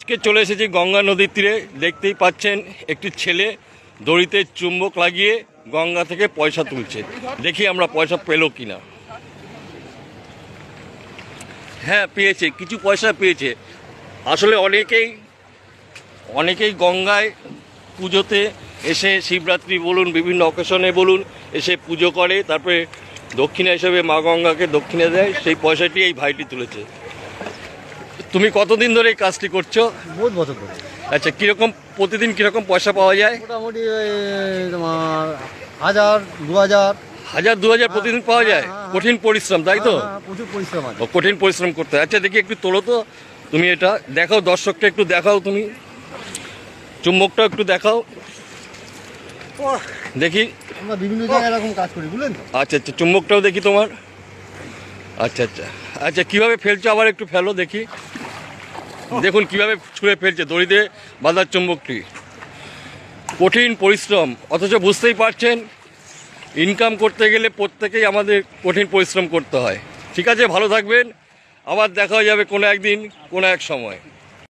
আজকে চলে এসেছি গঙ্গা নদীর তীরে। দেখতেই পাচ্ছেন একটি ছেলে দড়িতে চুম্বক লাগিয়ে গঙ্গা থেকে পয়সা তুলছে। দেখি আমরা পয়সা পেলো কিনা। হ্যাঁ, পেয়েছে, কিছু পয়সা পেয়েছে। আসলে অনেকেই গঙ্গায় পুজোতে এসে শিবরাত্রি বলুন, বিভিন্ন অকেশনে বলুন, এসে পুজো করে, তারপরে দক্ষিণা হিসেবে মা গঙ্গাকে দক্ষিণা দেয়। সেই পয়সাটি এই ভাইটি তুলেছে। তুমি কতদিন ধরে এই কাজটি করছো? বহুত বছর ধরে। আচ্ছা, কিরকম প্রতিদিন কিরকম পয়সা পাওয়া যায়? মোটামুটি তোমার 1000 2000 1000-2000 প্রতিদিন পাওয়া যায়। কঠিন পরিশ্রম, তাই তো? প্রচুর পরিশ্রম আছে। কঠিন পরিশ্রম করতে হয়। আচ্ছা, দেখি একটু তোলো তো তুমি, এটা দেখাও, দর্শকটা একটু দেখাও, তুমি চুম্বকটা একটু দেখাও দেখি। আমরা বিভিন্ন জায়গায় এরকম কাজ করি, বুঝলেন তো? আচ্ছা আচ্ছা, চুম্বকটাও দেখি তোমার। আচ্ছা আচ্ছা আচ্ছা, কীভাবে ফেলছো আবার একটু ফেলো দেখি। দেখুন কিভাবে ছুঁড়ে ফেলছে দড়িতে বাঁধার চুম্বকটি। কঠিন পরিশ্রম, অথচ বুঝতেই পারছেন ইনকাম করতে গেলে প্রত্যেকেই আমাদের কঠিন পরিশ্রম করতে হয়। ঠিক আছে, ভালো থাকবেন, আবার দেখা হয়ে যাবে কোনো একদিন কোনো এক সময়।